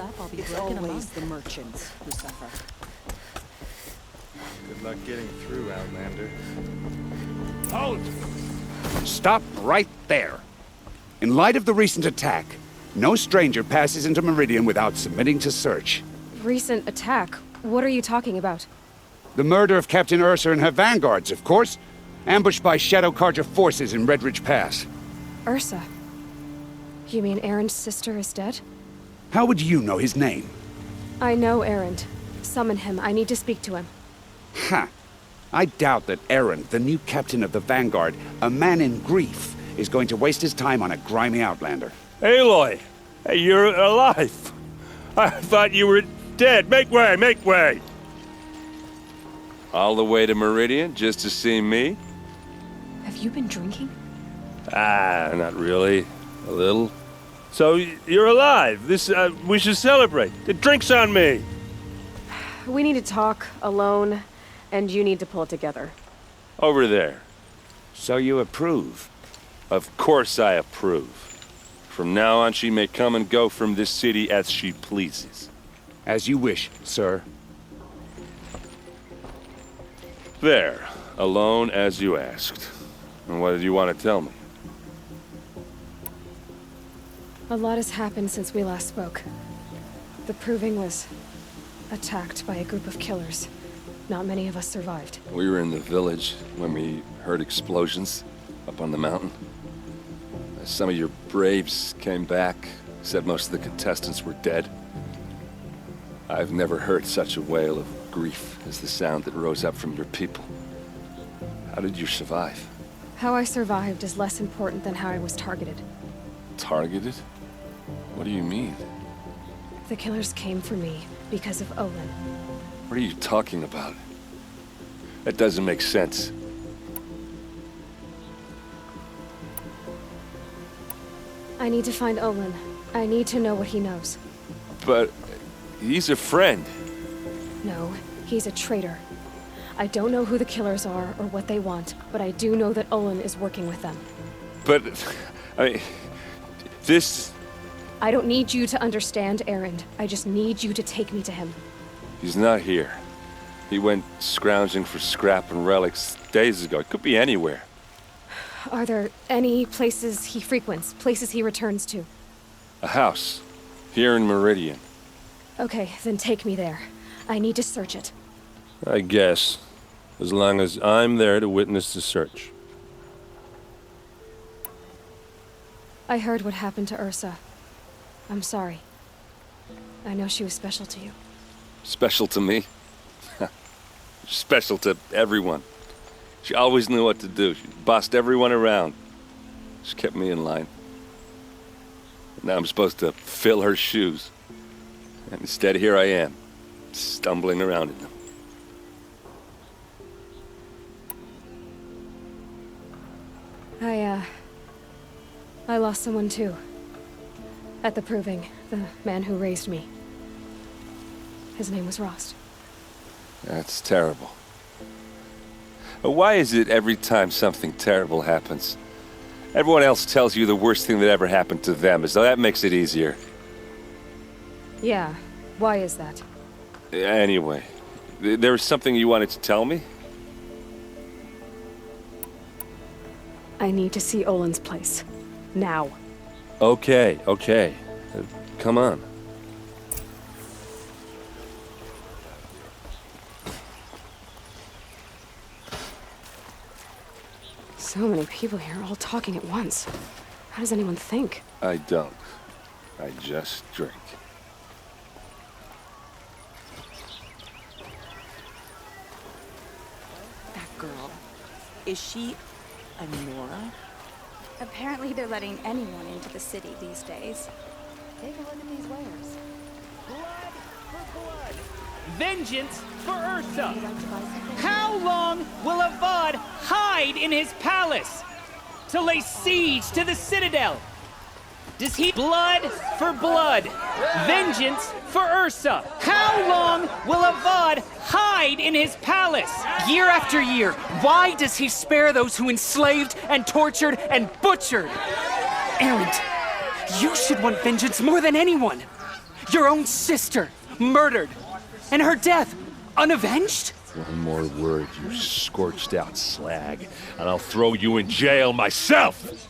up, I'll be It's broken always the merchants who suffer. Good luck getting through, Outlander. Halt! Stop right there. In light of the recent attack, no stranger passes into Meridian without submitting to search. Recent attack? What are you talking about? The murder of Captain Ursa and her vanguards, of course. Ambushed by Shadow Carja forces in Redridge Pass. Ursa? You mean Erend's sister is dead? How would you know his name? I know Erend. Summon him. I need to speak to him. Ha! I doubt that Erend, the new captain of the Vanguard, a man in grief, is going to waste his time on a grimy Outlander. Aloy! Hey, you're alive! I thought you were dead. Make way, make way! All the way to Meridian just to see me? Have you been drinking? Ah, not really. A little. So, you're alive. We should celebrate. The drink's on me! We need to talk, alone, and you need to pull it together. Over there. So you approve? Of course I approve. From now on, she may come and go from this city as she pleases. As you wish, sir. There. Alone as you asked. And what did you want to tell me? A lot has happened since we last spoke. The Proving was attacked by a group of killers. Not many of us survived. We were in the village when we heard explosions up on the mountain. Some of your braves came back, said most of the contestants were dead. I've never heard such a wail of grief as the sound that rose up from your people. How did you survive? How I survived is less important than how I was targeted. Targeted? What do you mean? The killers came for me because of Olin. What are you talking about? That doesn't make sense. I need to find Olin. I need to know what he knows. But he's a friend. No, he's a traitor. I don't know who the killers are or what they want, but I do know that Olin is working with them. But, I mean, this... I don't need you to understand, Erend. I just need you to take me to him. He's not here. He went scrounging for scrap and relics days ago. It could be anywhere. Are there any places he frequents, places he returns to? A house. Here in Meridian. Okay, then take me there. I need to search it. I guess. As long as I'm there to witness the search. I heard what happened to Ursa. I'm sorry. I know she was special to you. Special to me? Special to everyone. She always knew what to do. She bossed everyone around. She kept me in line. Now I'm supposed to fill her shoes. And instead, here I am, stumbling around in them. I lost someone too. At the Proving, the man who raised me. His name was Rost. That's terrible. But why is it every time something terrible happens, everyone else tells you the worst thing that ever happened to them, as though that makes it easier? Yeah, why is that? Anyway, there was something you wanted to tell me? I need to see Olin's place. Now. Okay. Come on. So many people here, all talking at once. How does anyone think? I don't. I just drink. That girl. Is she a Nora? Apparently they're letting anyone into the city these days. Take a look at these wares. Blood for blood. Vengeance for Ursa. Would you like to buy something? How long will Avad hide in his palace to lay siege to the citadel? Does he blood for blood? Vengeance for Ursa. How long will Avad hide in his palace? Year after year, why does he spare those who enslaved and tortured and butchered? Erend, you should want vengeance more than anyone. Your own sister, murdered. And her death, unavenged? One more word, you scorched out slag, and I'll throw you in jail myself!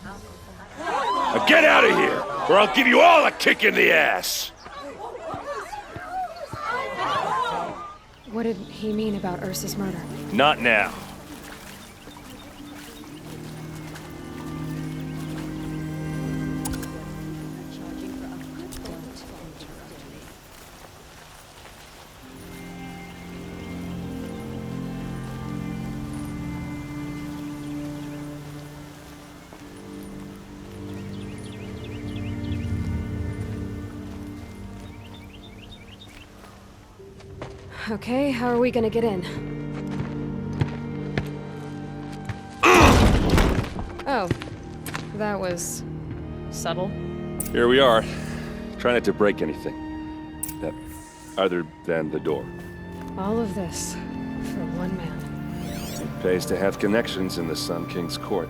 Now get out of here, or I'll give you all a kick in the ass! What did he mean about Ursa's murder? Not now. Okay, how are we gonna get in? Oh, that was subtle. Here we are. Try not to break anything. That other than the door. All of this for one man. It pays to have connections in the Sun King's court.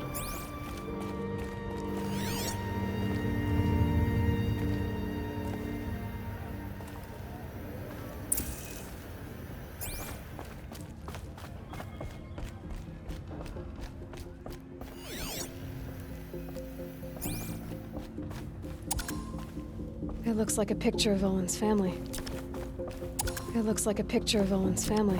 It looks like a picture of Owen's family. It looks like a picture of Owen's family.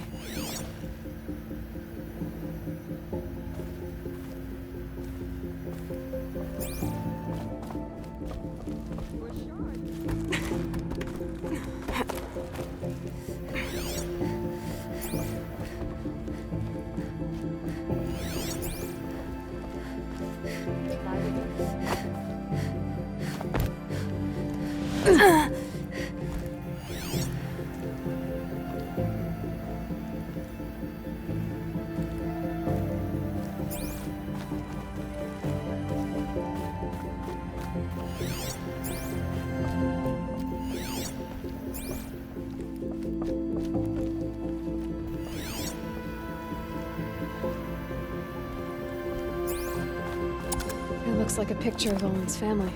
It looks like a picture of Owen's family.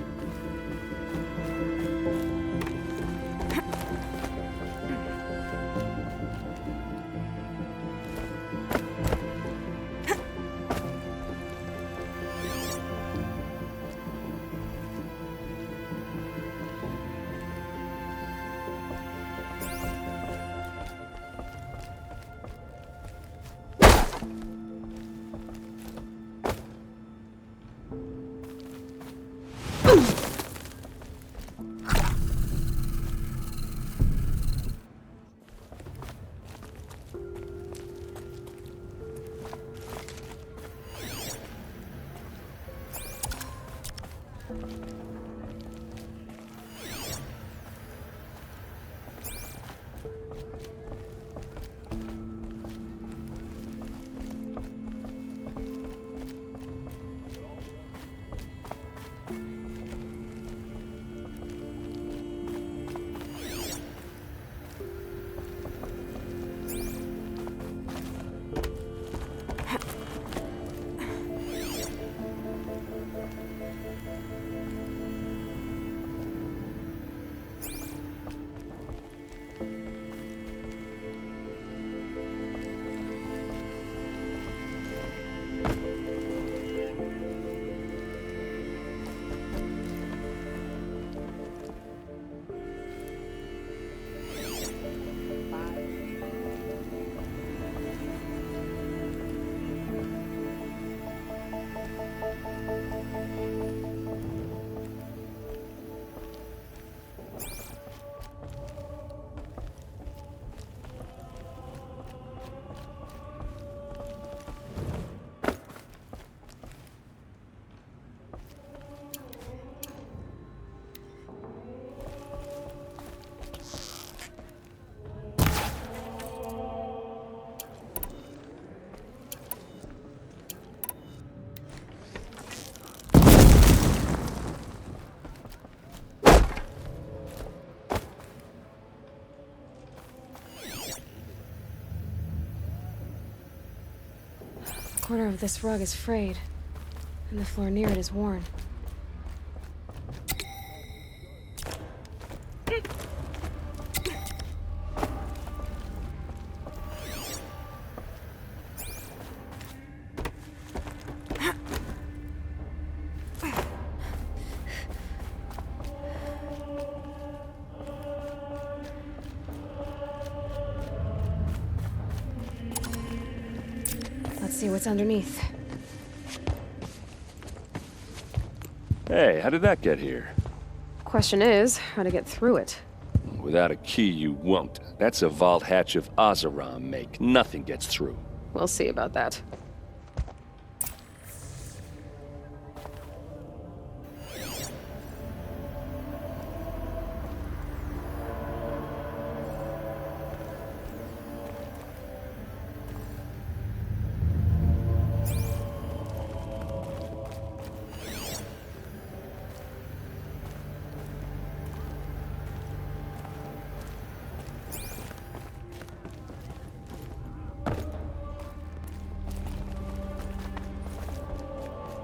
The corner of this rug is frayed, and the floor near it is worn. see what's underneath. Hey, how did that get here? Question is, how to get through it. Without a key, you won't. That's a vault hatch of Oseram make. Nothing gets through. We'll see about that.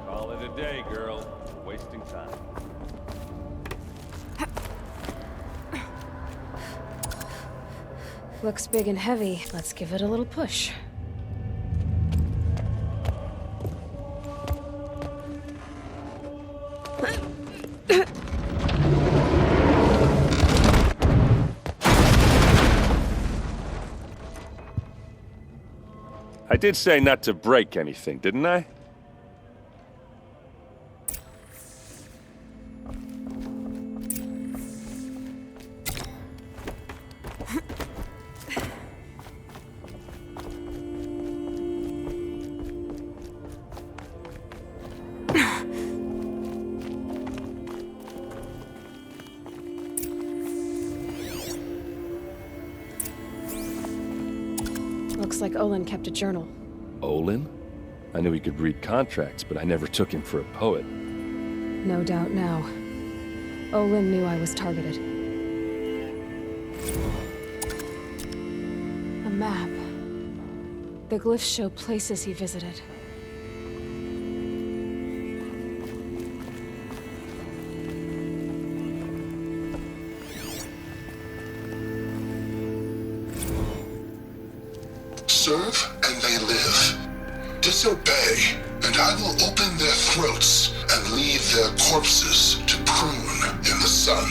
Call it a day, girl. Wasting time. Looks big and heavy. Let's give it a little push. I did say not to break anything, didn't I? Looks like Olin kept a journal. Olin? I knew he could read contracts, but I never took him for a poet. No doubt now. Olin knew I was targeted. A map. The glyphs show places he visited. Serve and they live. Disobey, and I will open their throats and leave their corpses to prune in the sun.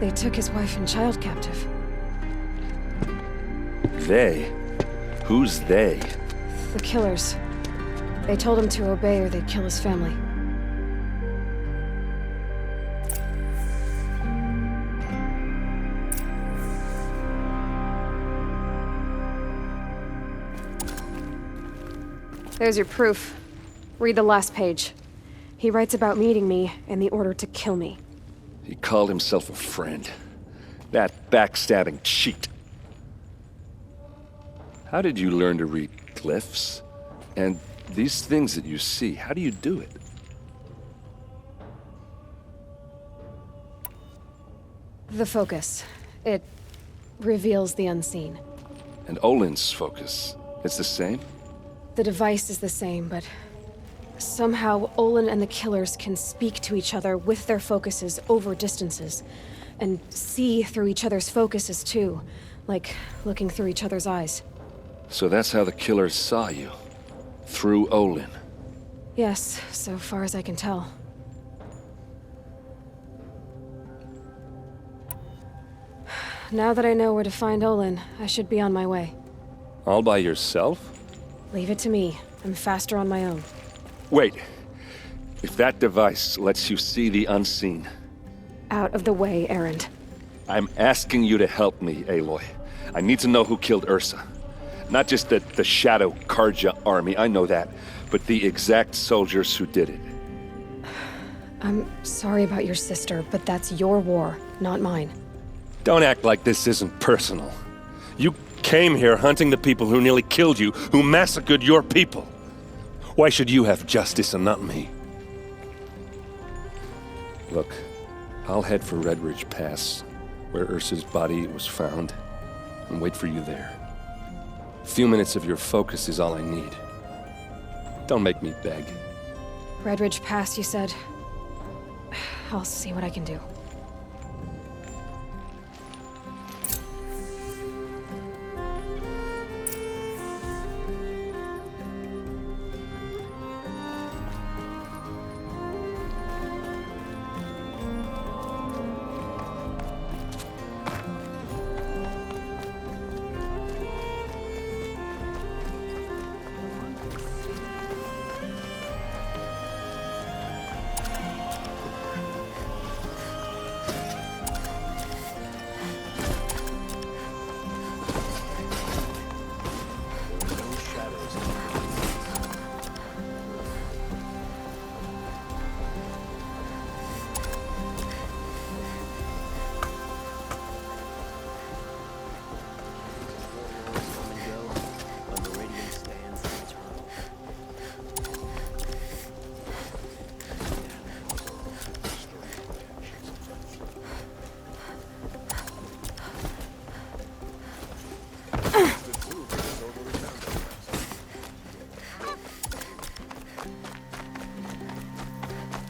They took his wife and child captive. They? Who's they? The killers. They told him to obey or they'd kill his family. There's your proof. Read the last page. He writes about meeting me and the order to kill me. He called himself a friend. That backstabbing cheat. How did you learn to read glyphs? And these things that you see, how do you do it? The focus. It reveals the unseen. And Olin's focus, it's the same? The device is the same, but somehow Olin and the killers can speak to each other with their focuses over distances, and see through each other's focuses too, like looking through each other's eyes. So that's how the killers saw you? Through Olin? Yes, so far as I can tell. Now that I know where to find Olin, I should be on my way. All by yourself? Leave it to me. I'm faster on my own. Wait. If that device lets you see the unseen... Out of the way, Erend. I'm asking you to help me, Aloy. I need to know who killed Ursa. Not just the Shadow Carja army, I know that, but the exact soldiers who did it. I'm sorry about your sister, but that's your war, not mine. Don't act like this isn't personal. You came here hunting the people who nearly killed you, who massacred your people. Why should you have justice and not me? Look, I'll head for Red Ridge Pass, where Ursa's body was found, and wait for you there. A few minutes of your focus is all I need. Don't make me beg. Red Ridge Pass, you said? I'll see what I can do.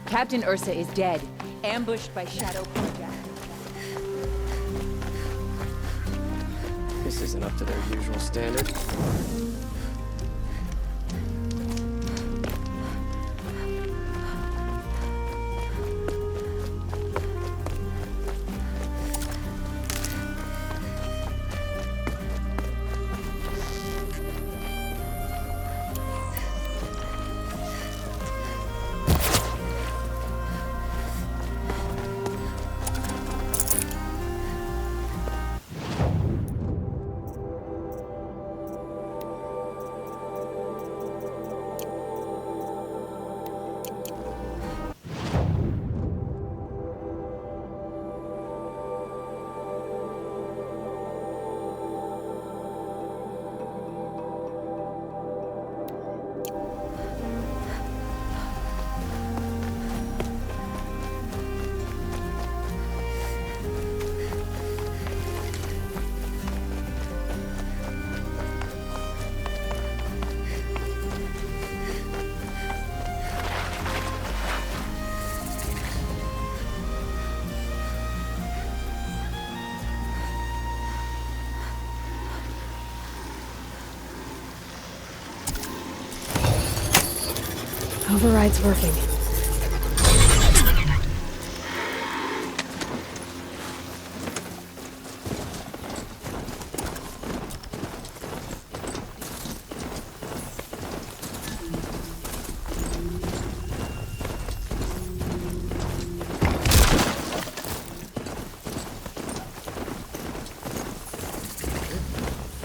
Captain Ursa is dead, ambushed by Shadow Project. This isn't up to their usual standard. Override's working.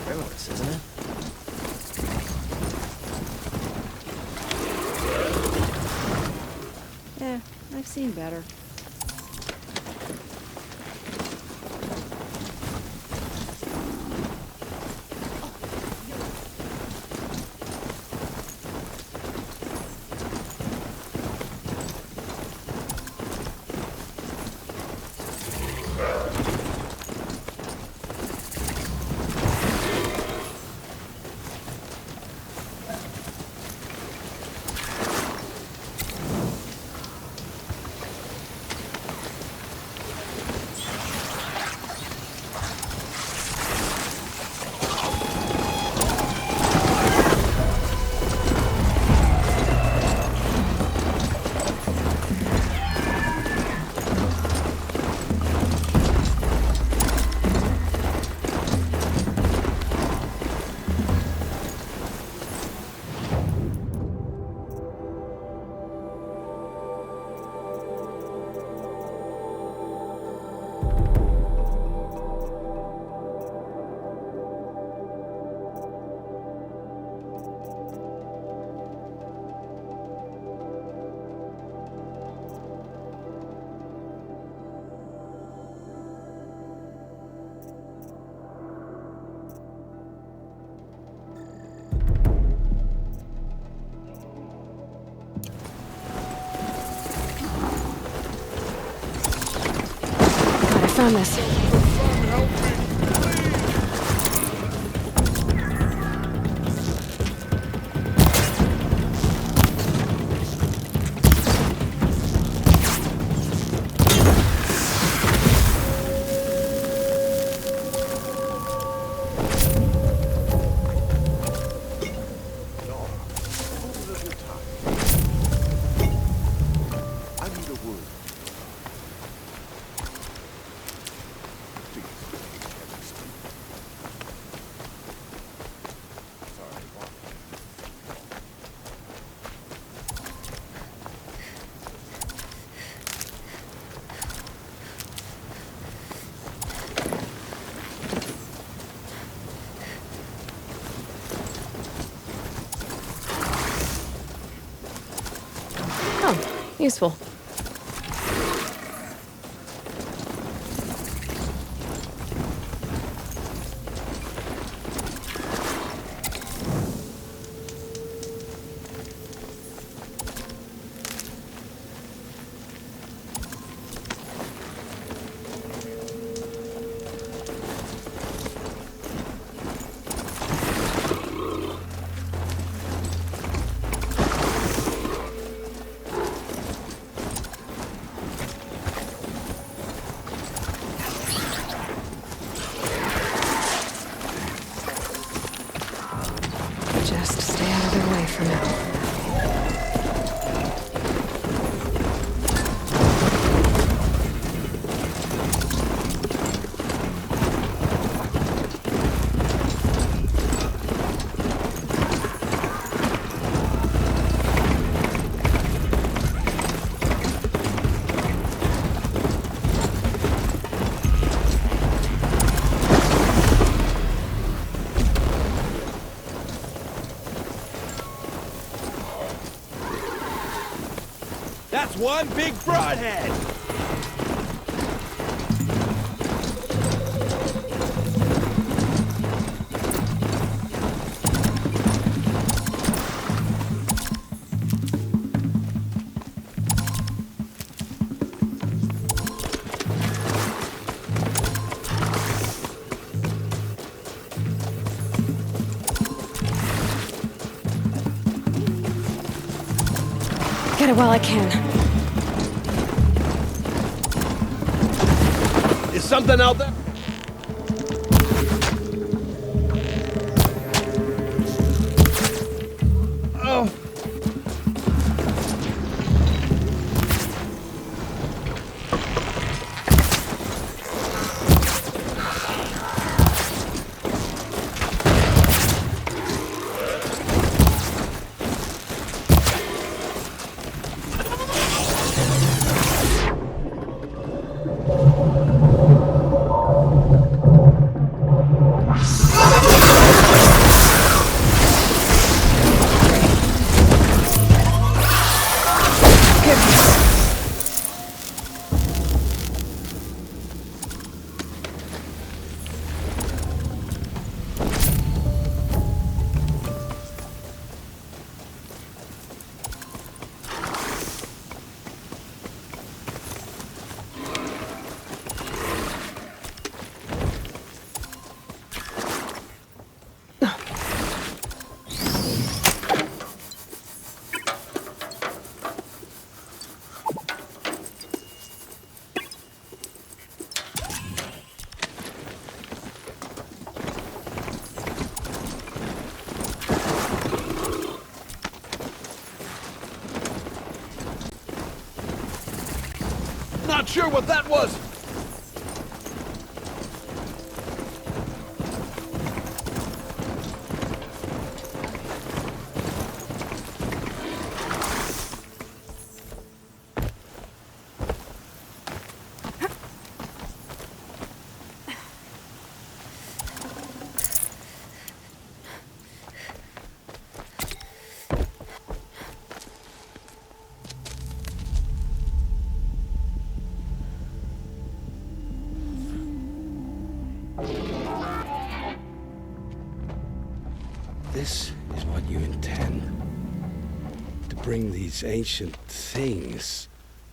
Criminals, isn't it? I've seen better. Found this. Useful. one big broadhead! Get it while I can. Is something out there? Oh. Not sure what that was. This is what you intend. To bring these ancient things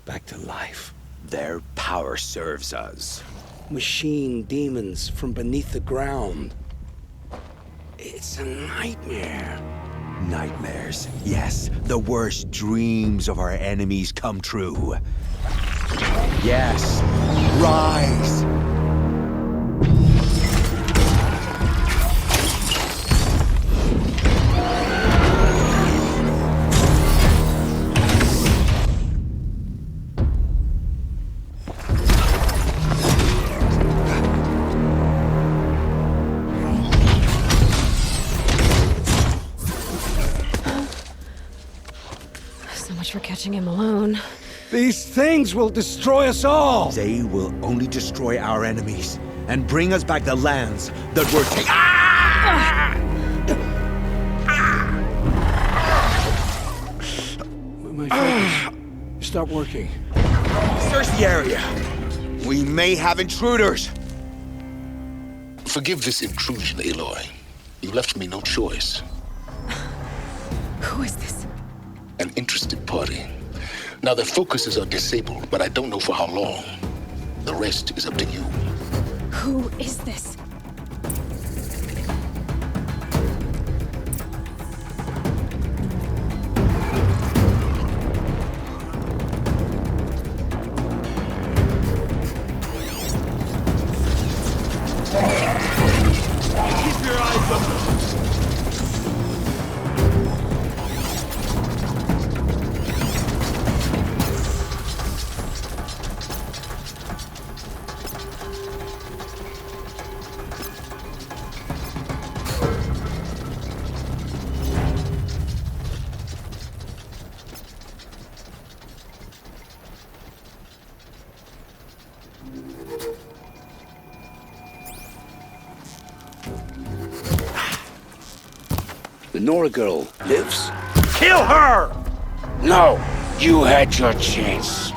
back to life. Their power serves us. Machine demons from beneath the ground. It's a nightmare. Nightmares. Yes, the worst dreams of our enemies come true. Yes, rise! For catching him alone. These things will destroy us all! They will only destroy our enemies and bring us back the lands that were taken. My focus. Stop working. Search the area. We may have intruders. Forgive this intrusion, Aloy. You left me no choice. Who is this? An interested party. Now their focuses are disabled, but I don't know for how long. The rest is up to you. Who is this? Keep your eyes open. The Nora girl lives? Kill her! No! You had your chance.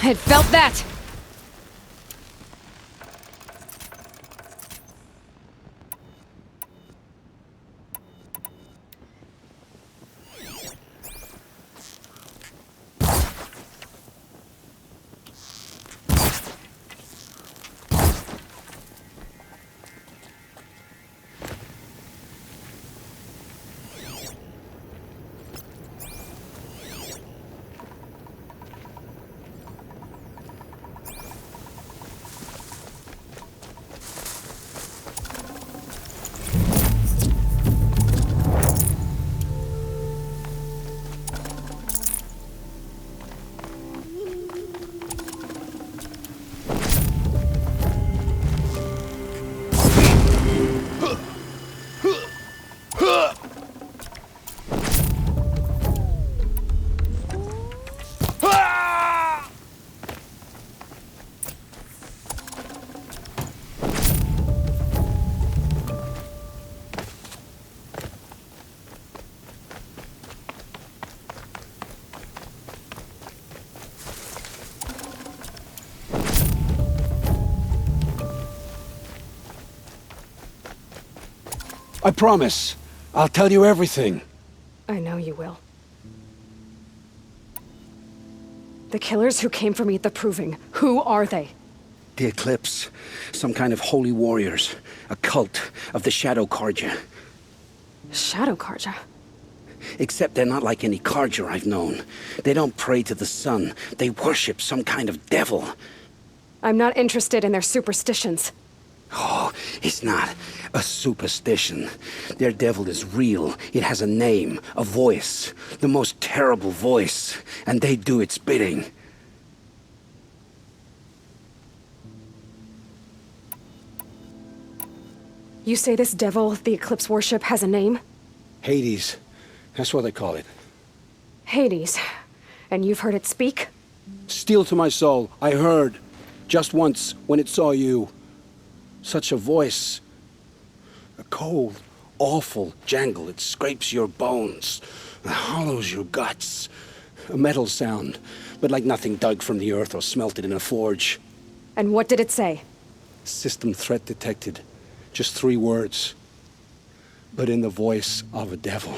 I felt that! I promise. I'll tell you everything. I know you will. The killers who came for me at the Proving, who are they? The Eclipse. Some kind of holy warriors. A cult of the Shadow Carja. Shadow Carja? Except they're not like any Carja I've known. They don't pray to the sun. They worship some kind of devil. I'm not interested in their superstitions. Oh, it's not a superstition. Their devil is real. It has a name, a voice. The most terrible voice. And they do its bidding. You say this devil the Eclipse worship has a name? Hades. That's what they call it. Hades. And you've heard it speak? Steel to my soul, I heard. Just once, when it saw you. Such a voice. A cold, awful jangle. It scrapes your bones. It hollows your guts. A metal sound, but like nothing dug from the earth or smelted in a forge. And what did it say? System threat detected. Just 3 words. But in the voice of a devil.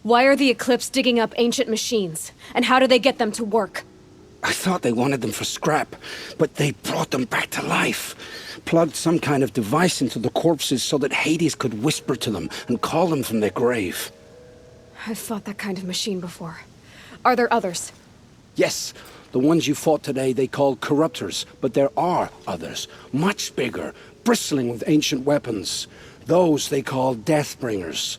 Why are the Eclipse digging up ancient machines? And how do they get them to work? I thought they wanted them for scrap, but they brought them back to life. Plugged some kind of device into the corpses so that Hades could whisper to them and call them from their grave. I've fought that kind of machine before. Are there others? Yes, the ones you fought today they call corruptors, but there are others, much bigger, bristling with ancient weapons. Those they call Deathbringers.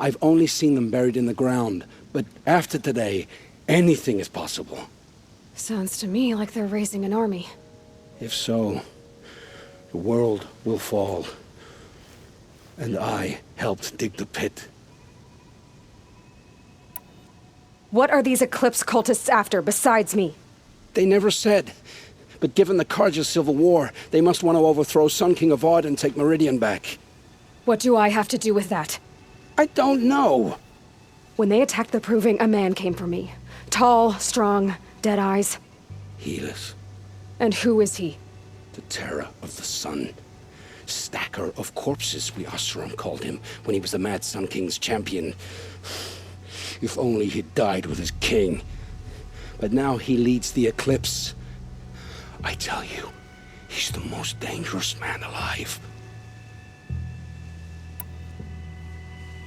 I've only seen them buried in the ground, but after today, anything is possible. Sounds to me like they're raising an army. If so, the world will fall. And I helped dig the pit. What are these Eclipse cultists after, besides me? They never said. But given the Carja civil war, they must want to overthrow King Avad and take Meridian back. What do I have to do with that? I don't know. When they attacked the Proving, a man came for me. Tall, strong, dead eyes. Healers. And who is he? The terror of the sun. Stacker of corpses, we Oseram called him, when he was the Mad Sun King's champion. If only he'd died with his king. But now he leads the Eclipse. I tell you, he's the most dangerous man alive.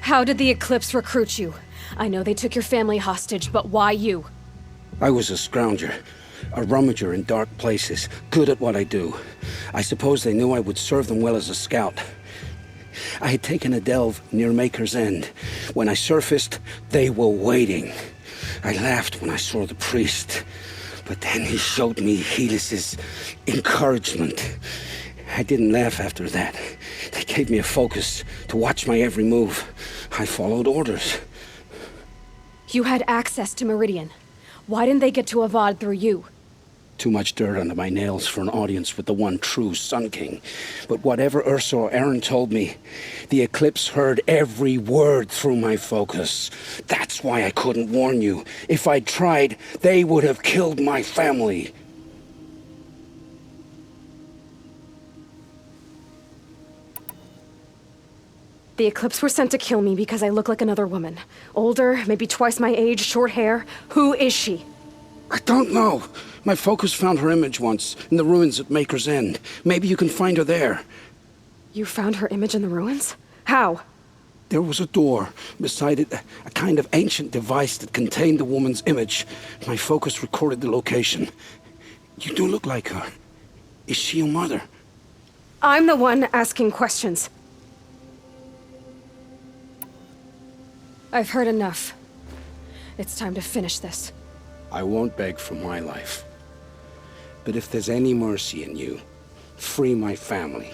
How did the Eclipse recruit you? I know they took your family hostage, but why you? I was a scrounger, a rummager in dark places, good at what I do. I suppose they knew I would serve them well as a scout. I had taken a delve near Maker's End. When I surfaced, they were waiting. I laughed when I saw the priest, but then he showed me Helis's encouragement. I didn't laugh after that. They gave me a focus to watch my every move. I followed orders. You had access to Meridian. Why didn't they get to Avad through you? Too much dirt under my nails for an audience with the one true Sun King. But whatever Ursa or Aaron told me, the Eclipse heard every word through my focus. That's why I couldn't warn you. If I'd tried, they would have killed my family. The Eclipse were sent to kill me because I look like another woman. Older, maybe twice my age, short hair. Who is she? I don't know. My focus found her image once, in the ruins at Maker's End. Maybe you can find her there. You found her image in the ruins? How? There was a door. Beside it, a kind of ancient device that contained the woman's image. My focus recorded the location. You do look like her. Is she your mother? I'm the one asking questions. I've heard enough. It's time to finish this. I won't beg for my life. But if there's any mercy in you, free my family.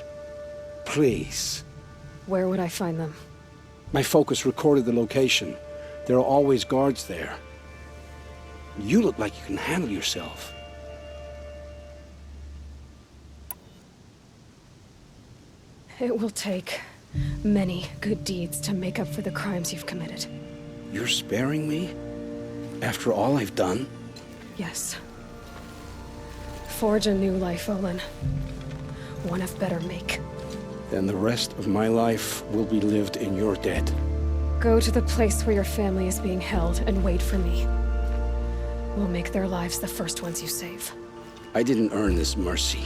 Please. Where would I find them? My focus recorded the location. There are always guards there. You look like you can handle yourself. It will take many good deeds to make up for the crimes you've committed. You're sparing me? After all I've done? Yes. Forge a new life, Olin. One of better make. Then the rest of my life will be lived in your debt. Go to the place where your family is being held and wait for me. We'll make their lives the first ones you save. I didn't earn this mercy,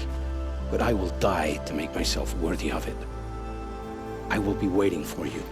but I will die to make myself worthy of it. I will be waiting for you.